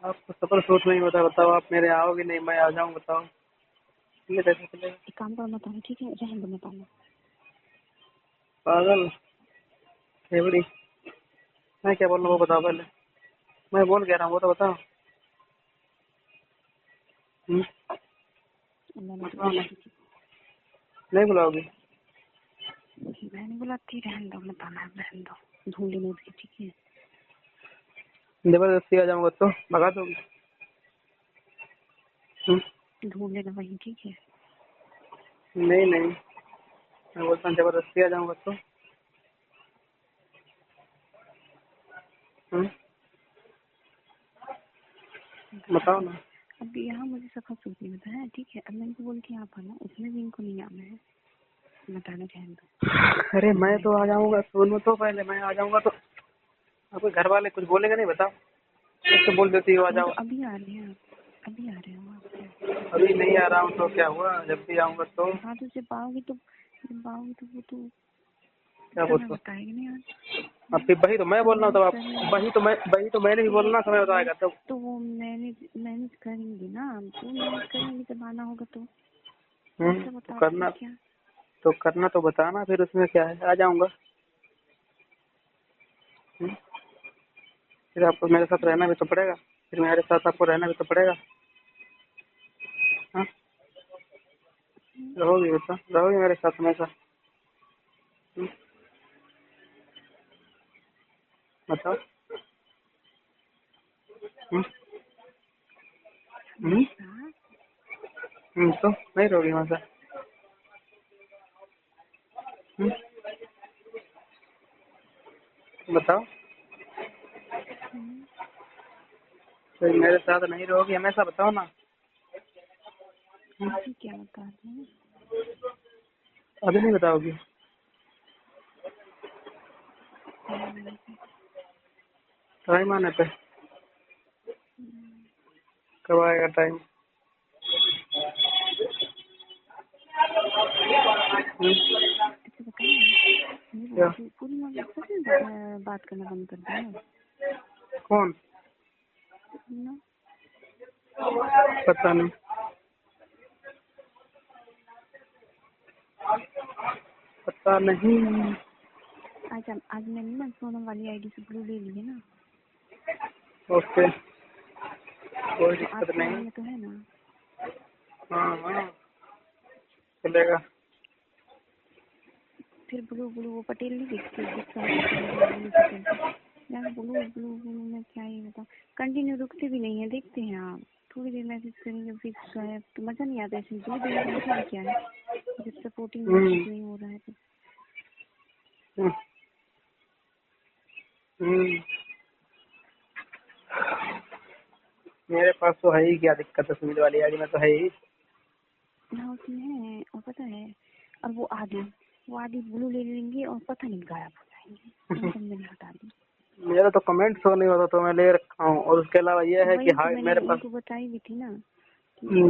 आपको सफर सोच नहीं होता, बताओ आप मेरे आओगे नहीं, मैं आ जाऊँ, बताओ ये कैसे चलेगा? एक काम करो मत आना, ठीक है, रहने दो मत आना। पागल खेबड़ी, मैं क्या बोल रहा हूँ वो बताओ पहले। मैं बोल कह रहा हूँ वो तो बताओ। बताओ ना, नहीं बुलाओगी? मैं नहीं बुलाती, रहने दो मत आना, रहने दो, ढूंढ लेने उसकी, ठीक है। जबरदस्ती आ जाऊंगा तो भगा दोगी? ढूंढ लेना वही, ठीक है। नहीं नहीं, मैं बोलता हूँ जबरदस्ती आ जाऊंगा तो। बताओ ना। अब यहाँ मुझे सफर सूट नहीं होता है, ठीक है। अब मैं इनको बोल के आप आना, उसमें भी इनको नहीं आना है, बताना रहने दो। अरे मैं तो आ जाऊंगा, सुनो तो पहले, मैं आ जाऊंगा तो आपके घर वाले कुछ बोलेंगे नहीं, बताओ। तो बोल देती हो आ जाओ। तो अभी आ रहे हैं आप, अभी आ रहे हो आप? अभी नहीं आ रहा हूँ तो क्या हुआ, जब भी आऊंगा तो। हाँ तो जब आओगे तो वो तो क्या समय बोलते हो? बताएगा नहीं यार। अब फिर वही तो मैं बोल रहा हूँ, तब आप वही तो मैंने भी बोलना, समय बताएगा तब। तो वो मैनेज करेंगे ना, तो मैनेज करेंगे जब आना होगा तो। तो करना, क्या तो करना तो बताना, फिर उसमें क्या है, आ जाऊंगा। फिर आपको मेरे साथ रहना भी तो पड़ेगा, फिर मेरे साथ आपको रहना भी तो पड़ेगा। हाँ, रहोगी बेटा, रहोगी मेरे साथ हमेशा? बताओ। तो नहीं रहोगी हमेशा? बताओ, तो मेरे साथ नहीं रहोगी हमेशा, बताओ ना। क्या बता रहे हैं? अभी नहीं बताओगी? टाइम आने पे? कब आएगा टाइम? क्या? पूरी बात करना बंद कर दिया? कौन? पता नहीं, पता नहीं। आज मैंने ना सोनम वाली आईडी से ब्लू ले ली है ना। ओके, कोई दिक्कत नहीं। में तो है ना? हाँ हाँ, चलेगा। फिर ब्लू वो पटेल नहीं दिखती, गुस्सा ब्लू पटेल यार, ब्लू में क्या ही बता, कंटिन्यू रुकते भी नहीं है, देखते हैं आप थोड़ी देर मैसेज करेंगे फिर गायब, तो मजा नहीं आता ऐसे ब्लू देने का मतलब क्या है जब सपोर्टिंग नहीं हो रहा है तो। मेरे पास तो है ही, क्या दिक्कत है, सुमित वाली आईडी में तो है ही ना, उसमें है और पता है, और वो आदि ब्लू ले लेंगे और पता नहीं गायब हो जाएंगे, एकदम मैंने हटा दी। मेरा तो कमेंट शो नहीं होता तो मैं ले रखा हूँ, और उसके अलावा ये है कि हाई मेरे पास उनको बताई भी थी ना,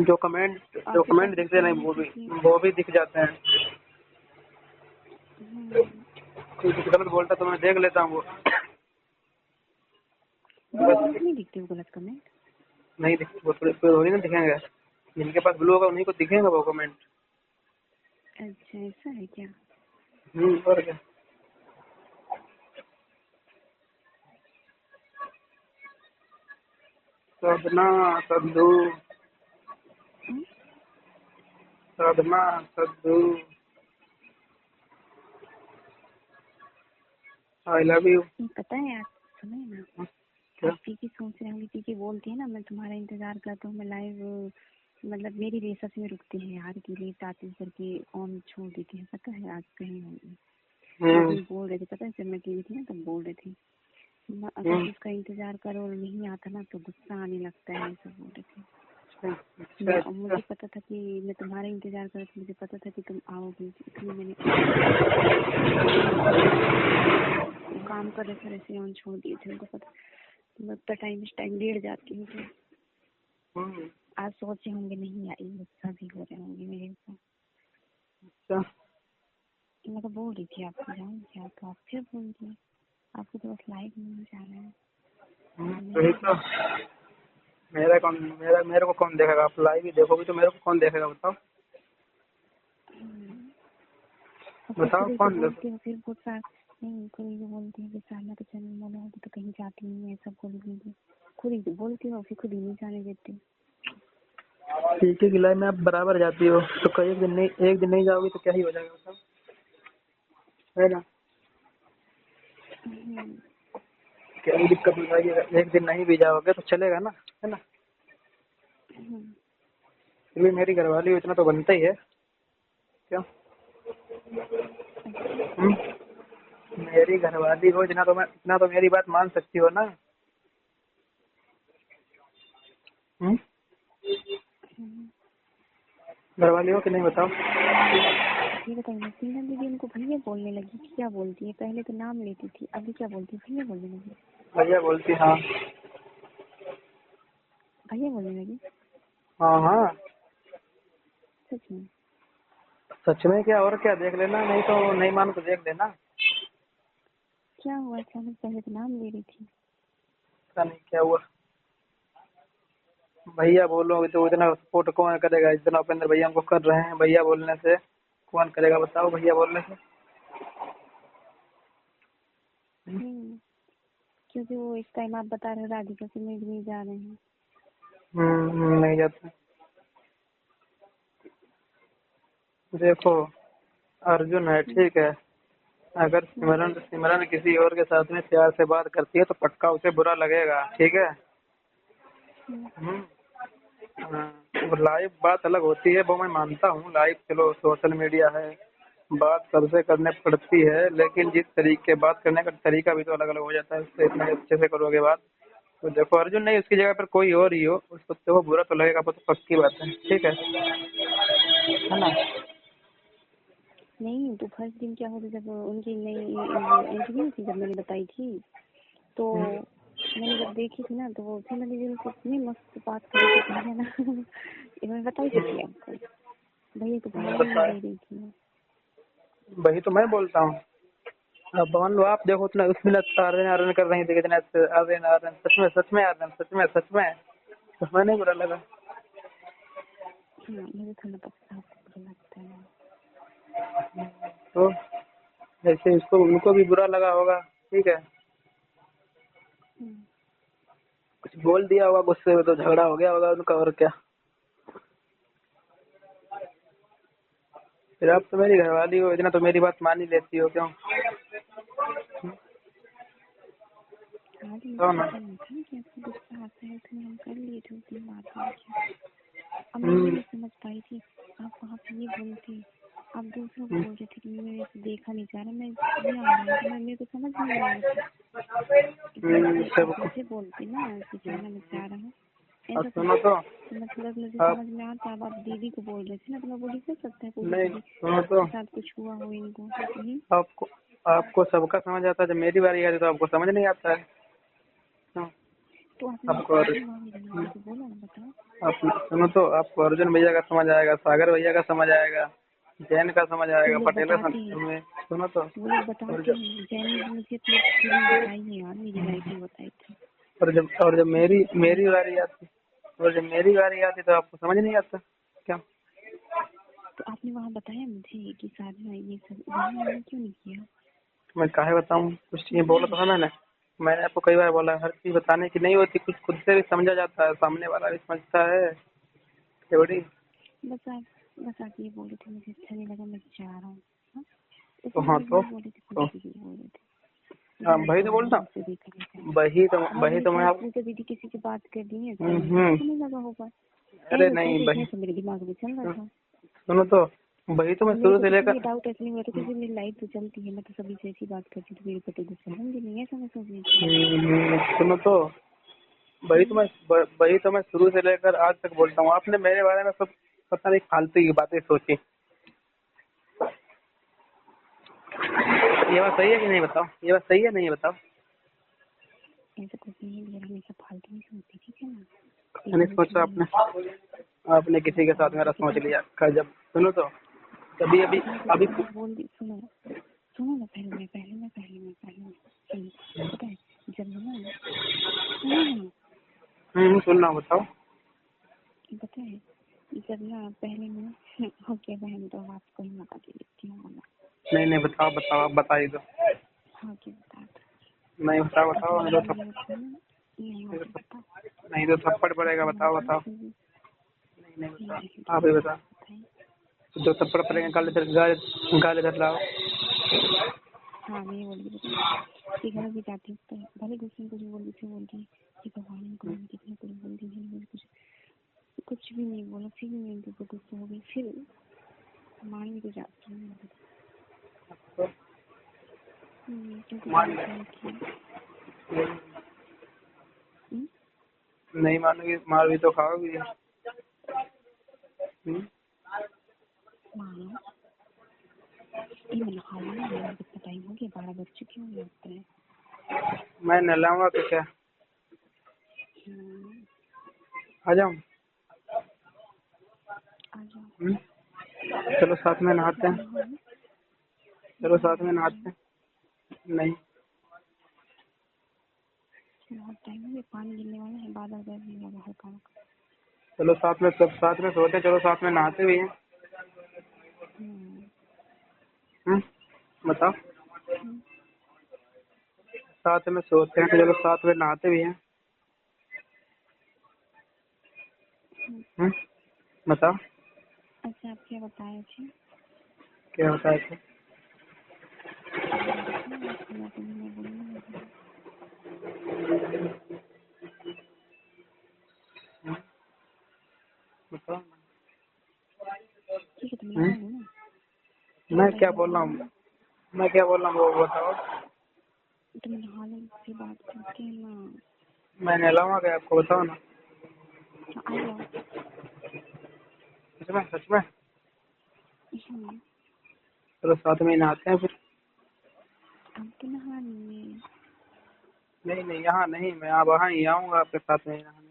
जो कमेंट दिखते नहीं वो भी दिख जाते हैं। कोई कुछ गलत बोलता तो मैं देख लेता हूँ वो। ब्लू नहीं दिखते वो गलत कमेंट? नहीं दिखते वो, थोड़ी ना दिखेंगे, जिनके पास ब्लू होगा उन्हीं को दिखेंगे वो कमेंट। अच्छा ऐसा है क्या? और क्या। साधना सद्दू, साधना सद्दू, आई लव यू। पता है यार, सुनो ना, आप पीकी सोच रहे होंगे, पीकी बोलती है ना मैं तुम्हारा इंतजार करता हूँ, मैं लाइव मतलब मेरी रेसस में रुकते हैं यार कि लेट आती करके ऑन छोड़ देते हैं, पता है आज कहीं होंगे बोल रहे थे, पता है जब मैं टीवी थी ना तब बोल रहे थे अगर उसका इंतजार करो और नहीं आता ना तो गुस्सा आने लगता है, ऐसा बोल रहे थे। मुझे पता था कि मैं तुम्हारा इंतजार कर रही थी, मुझे पता था कि तुम आओगे, इसलिए मैंने काम कर रहे थे ऐसे ऑन छोड़ दिए थे, उनको पता लगता टाइम इस टाइम लेट जाती हूँ तो आज सोचे होंगे नहीं आई, गुस्सा भी हो रहे होंगे मेरे ऊपर। मैं तो बोल रही थी आपको जाऊँ क्या, तो आप फिर बोल दिए आपको तो बस लाइव नहीं जा रहा है। तो मेरे को कौन देखेगा, आप लाइव ही देखोगे तो मेरे को कौन देखेगा बताओ। बताओ कौन देखेगा। फिर बहुत सारा नहीं, कोई ये बोलती है कि साला के चैनल बोला होगी तो कहीं जाती नहीं है, सब बोल खुद ही बोलती हो, फिर खुद ही नहीं जाने देते। ठीक है कि लाइव में आप बराबर जाती हो तो एक दिन नहीं जाओगी तो क्या ही हो जाएगा बताओ, है ना। क्या दिक्कत हो जाएगी, एक दिन नहीं भी जाओगे तो चलेगा ना, है ना। इसलिए मेरी घरवाली हो इतना तो बनता ही है क्यों। मेरी घरवाली हो इतना तो मेरी बात मान सकती हो ना। घरवाली हो कि नहीं बताओ। ये बताइए, सीना दीदी उनको भैया बोलने लगी, क्या बोलती है? पहले तो नाम लेती थी, अभी क्या बोलती है? भैया बोलने लगी। भैया बोलती, हाँ भैया बोलने लगी। हाँ सच में? सच में क्या, और क्या, देख लेना, नहीं तो नहीं मानो तो देख लेना। क्या हुआ अचानक, पहले तो नाम ले रही थी। पता नहीं क्या हुआ। भैया बोलोगे तो इतना सपोर्ट कौन करेगा, इतना उपेंद्र भैया हमको कर रहे हैं, भैया बोलने से कौन करेगा बताओ, भैया बोलने से। क्योंकि वो इस टाइम आप बता रहे हो राधिका से मिलने जा रहे हैं। नहीं जाते। देखो अर्जुन है, ठीक है, अगर सिमरन किसी और के साथ में प्यार से बात करती है तो पक्का उसे बुरा लगेगा, ठीक है। लाइव बात अलग होती है, वो मैं मानता हूँ, लाइव चलो सोशल मीडिया है, बात सबसे करने पड़ती है, लेकिन जिस तरीके बात करने का तरीका भी तो अलग अलग हो जाता है, उससे इतने अच्छे से करोगे बात तो देखो अर्जुन नहीं उसकी जगह पर कोई और ही हो उसको तो वो बुरा तो लगेगा, वो तो पक्की बात है, ठीक है ना। नहीं तो फर्स्ट दिन क्या होता, जब उनकी नई वो एंट्री नहीं थी, जब मैंने बताई थी तो मैंने जब देखी थी ना तो वो सीमा दीदी उनसे इतनी मस्त बात कर रही थी, भैया ना मैंने बताई थी आपको, भैया को भाव नहीं दे रही थी। वही तो मैं बोलता हूँ, अब मान लो आप देखो उतना उसमें आर्यन कर रही थी कितना आर्यन सच में आर्यन सच में उसमें नहीं बुरा लगा। मुझे थोड़ा बुरा लगता है तो ऐसे इसको उनको भी बुरा लगा होगा, ठीक है, कुछ बोल दिया होगा गुस्से में तो झगड़ा हो गया होगा उनका, और क्या। फिर आप तो मेरी घरवाली हो, इतना तो मेरी बात मान ही लेती हो क्यों। तो ना कि आपको गुस्सा आता है तो हम कर लिए थे उतनी बात और क्या। अब मैं ये नहीं समझ पाई थी, आप वहाँ पे ये बोलते, आप दूसरों को बोल रहे थे कि मेरे से देखा नहीं जा रहा, मैं ये आ रहा तो मैं मेरे को समझ नहीं आ रहा था। आप मुझे बोलते ना कि जाना मैं जा रहा हूँ ऐसा सुनो तो मैं थोड़ा मुझे समझ में आता। अब आप दीदी को बोल रहे थे ना तो मैं बोली हो सकता है नहीं, सुनो तो साथ कुछ हुआ हो इनको। आपको सबका समझ आता है, जब मेरी बारी आती है तो आपको समझ नहीं आता है। तो आपको बोला ना, बताओ। आप सुनो तो आपको अर्जुन भैया का समझ आएगा, सागर भैया का समझ आएगा, जैन का समझ आएगा, पटेल का समझ। सुनो तो वो लोग बताते हैं, जैन ने मुझे अपनी फीलिंग बताई है यार, मेरी लाइफ में बताई थी। और जब मेरी बारी आती, और जब मेरी बारी आती तो आपको समझ नहीं आता क्या? तो आपने वहाँ बताया मुझे कि साधना ये सब, वहाँ मैंने क्यों नहीं किया? मैं काहे बताऊँ, कुछ चीज़ें बोला तो है मैंने आपको कई बार बोला, हर चीज़ बताने की नहीं होती, कुछ खुद से भी समझा जाता है, सामने वाला भी समझता है थोड़ी। बस आप ये बोले थे, मुझे अच्छा नहीं लगा, मैं जा रहा हूँ। हाँ? तो इसमें हाँ ये तो नहीं बोले थे, कुछ भी नहीं बोले थे। हाँ, मेरे वही को तो आना बोलता है, उसे देखा नहीं था। वही बोले तो मैं शायद आप पूजा दीदी किसी से बात कर दी है, तो हम्म, उसको नहीं लगा होगा। अरे ऐसा नहीं देखने वही से मेरे दिमाग में चल रहा था। सुनो तो, वही तो मैं मेरे शुरू को से तो कभी लेकर डाउट ऐसा नहीं हुआ था, क्योंकि मेरी लाइफ तो चलती है, मैं तो सभी से ऐसी बात करती तो मेरे को तो गुस्सा होंगे नहीं, ऐसा मैं सोच रही थी। सुनो तो, वही तो मैं शुरू से लेकर आज तक बोलता हूँ, आपने मेरे बारे में सब पता नहीं फालतू की बातें सोची। ये बात सही है कि नहीं बताओ, ये बात सही है नहीं बताओ? ऐसा कुछ नहीं है, मेरा हमेशा फालतू नहीं सोचती, ठीक है ना? नहीं एकदम सोचा सही। आपने किसी के साथ मेरा सोच लिया जब सुनो तो, तभी अभी कितना कुछ अभी मैंने बोल दी। सुनो सुनो ना, पहले पता है जब ना, सुनो ना, सुन रहा हूँ बताओ। पता है जब ना पहले मैं ओके बहन, तो आपको ही बता देती हूँ बोला। नहीं बताओ बताओ, आप बता ही दो। हाँ क्या बता नहीं बताओ ऐसा बताओ, मैंने ये रखा ना, नहीं हो गया बता। नहीं तो थप्पड़ पड़ेगा, ऐसा मैंने बताओ बताओ। कहा, नहीं बताओ, नहीं आप ही बताओ। बताइए। जो थप्पड़ पड़ेगा गाल इधर लाओ। हाँ मैं ये बोल रही बताइए कि घर भी जाती तो भले दूसरे को जो बोलती कि भगवान को मैंने कितना कुछ बोल दी है, मुझे कुछ भी नहीं बोला, फिर भी मेरे को गुस्सा हो गई, फिर मान भी तो जाती हूँ। क्योंकि मैंने किया। नहीं मानोगी, मार भी तो खाओगी। मानो ये मैं नहा लूँ ना, मेरा कितना टाइम हो गया, 12 बज चुके हैं लगता है। मैं नहलाऊंगा तो क्या, आ जाऊं? आ जाओ। चलो साथ में नहाते हैं, चलो साथ में नहाते हैं। नहीं बहुत टाइम हो गया, पानी गिरने वाला है, बादल गरजने लगा हल्का हल्का। चलो साथ में, सब साथ में सोते हैं, चलो साथ में नहाते भी हैं। बताओ, साथ में सोते हैं तो चलो साथ में नहाते भी हैं। बताओ अच्छा आप क्या बताए थे? क्या बताए थे? बताओ आपको, मैं तो नहीं बोलूँगी। बताओ। ठीक है तो मैं बोलूँ ना, मैं टाइम क्या हो बोल रहा गया हूँ, ना, मैं क्या बोल रहा हूँ वो बताओ। तो मैं नहा लूँ फिर बात करते हैं ना। मैं नहलाऊंगा क्या आपको, बताओ ना। आ जाओ। सच में सच में? चलो साथ में ही नहाते हैं फिर। अब तो नहा लिए। नहीं नहीं, यहाँ नहीं, मैं आप वहाँ ही आऊँगा आपके साथ में नहाने।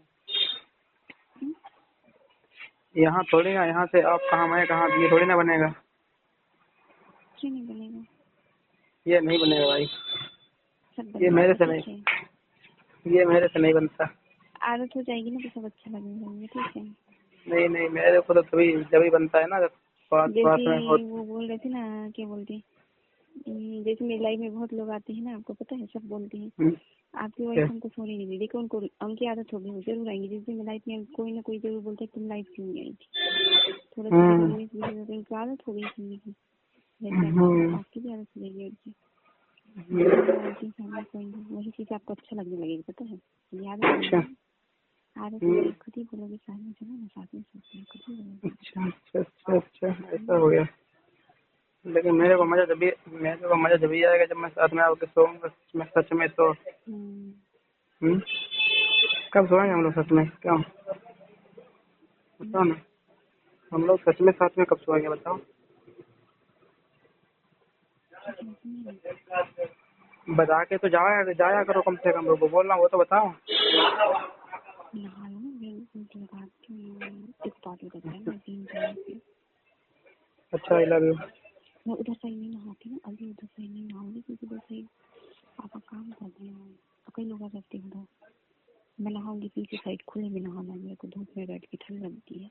यहाँ थोड़ी ना, यहाँ से आप कहाँ मैं कहाँ, ये थोड़ी ना बनेगा। क्यों नहीं बनेगा? ये नहीं बनेगा भाई, सब ये बन मेरे जाएगा, से ठीक नहीं, है। ये मेरे से नहीं बनता। आदत हो जाएगी ना तो सब अच्छा लगने लगेगा, ठीक है। नहीं नहीं, मेरे को तो तभी जब ही बनता है ना, जब पास पास जैसे में हो। वो बोल रहे थे ना, क्या बोलते हैं, जैसे मेरी लाइफ में बहुत लोग आते हैं ना, आपको पता है, सब बोलते हैं आपकी वाइफ हमको सोने नहीं दी। देखो उनको, उनकी आदत होगी, वो जरूर आएंगे। जिस दिन लाइफ में कोई ना कोई जरूर बोलता है तुम लाइफ क्यों नहीं आई थी, थोड़ा सा भी उन्नीस बीस, उनकी आदत हो गई सुनने की। जैसे आपकी भी आदत हो जाएगी उनकी। बोलती हूँ सामने कोई नहीं, वही चीज आपको अच्छा लगने लगेगी, पता है। ये आदत नहीं है, आदत हो जाएगी, खुद ही बोलोगे साथ में चलो ना, साथ में सोचते हैं, खुद ही बोलोगे। अच्छा अच्छा अच्छा अच्छा, ऐसा हो गया। लेकिन मेरे को मजा जब भी आएगा जब मैं साथ में आपके सोऊंगा सच में तो। कब सोएंगे हम लोग सच में, क्यों? बताओ ना, हम लोग सच में साथ में कब सोएंगे बताओ। बता के तो जाया जाया करो कम से कम, लोगों को बोल रहा हूँ वो तो बताओ। नहा लो ना, एक बात बताता है ना, 3 साल से अच्छा, आई लव यू। मैं उधर से नहीं नहाती ना, अभी उधर से नहीं नहाऊंगी, क्योंकि उधर से पापा काम कर रहे हैं, तो कई लोग आ जाते हैं उधर। मैं नहाऊंगी पीछे साइड, खुले में नहाना, मेरे को धूप में बैठ के ठंड लगती है।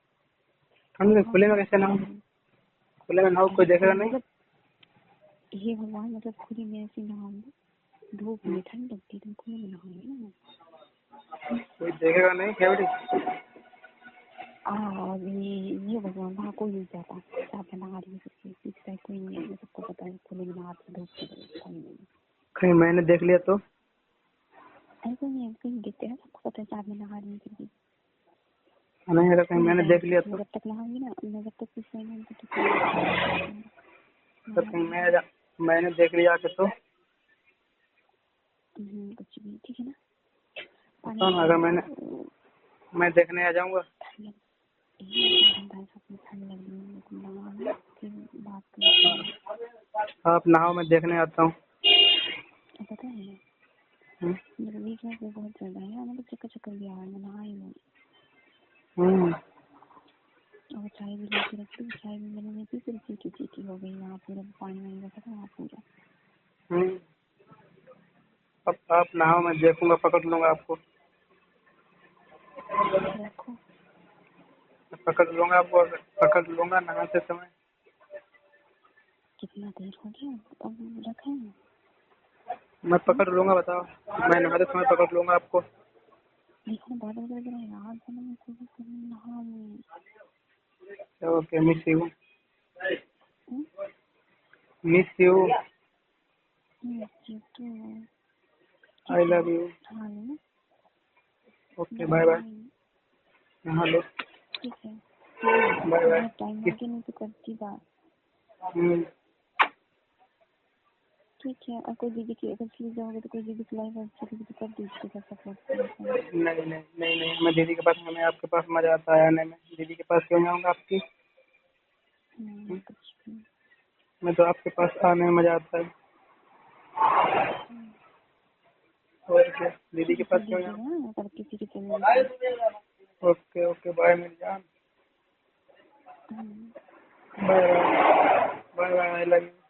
ठंड में खुले में कैसे नहाओ? खुले में नहाओ कोई देखेगा नहीं? मतलब ये भगवान, मतलब खुले में ऐसे नहाऊंगी, धूप में ठंड लगती है तो खुले में नहाऊंगी ना। कोई देखेगा नहीं खेवड़ी? और ये भगवान, वहाँ कोई नहीं जाता, आप नहा रही सकती है, पीछे साइड कोई नहीं है, सबको पता है खुले में नहाते धूप में। कहीं मैंने देख लिया तो? ऐसा नहीं है, कहीं देखते हैं, सबको पता है साथ में नहा रही है। नहीं अगर कहीं मैंने देख लिया तो? जब तक नहाऊंगी ना, मैं जब तक पीछे आऊंगी तो कहीं मैंने देख लिया आके तो? कुछ भी ठीक है ना। तो अगर मैं देखने आ जाऊंगा? आप नहाओ, मैं देखने आता हूँ। पता है मेरे वीकनेस भी बहुत ज्यादा है, मतलब चक्कर भी आ रहा है, मैं नहा ही नहीं। और चाय भी लेके रखी, चाय भी मैंने नहीं पी, फिर चीटी हो गई वहाँ, पूरा पानी वानी रखा था वहाँ पूरा। अब आप नहाओ, मैं देखूंगा, पकड़ लूंगा आपको। रखो, पकड़ लूंगा आपको, पकड़ लूंगा नहाते समय। कितना देर हो गया, अब रखे हैं। मैं पकड़ लूंगा, बताओ। मैं नहाते समय पकड़ लूंगा आपको। देखो बहुत लग रहा है यार, नहा okay, miss you. Miss you. I love you. Okay, bye bye. नहा लो। ठीक है, बाय बाय। टाइम हो गया, नहीं तो करती बात। ठीक है, और कोई दीदी की अगर चीज जाओगे तो कोई दीदी की लाइफ अच्छी लगी तो कर दीजिएगा सपोर्ट। नहीं, मैं दीदी के पास, हमें आपके पास मजा आता है आने में। दीदी के पास क्यों जाऊंगा आपकी? मैं तो आपके पास आने में मजा आता है। और क्या, दीदी के पास क्यों जाऊँ? ओके ओके, बाय मेरी जान। Bye bye, bye bye, I love you.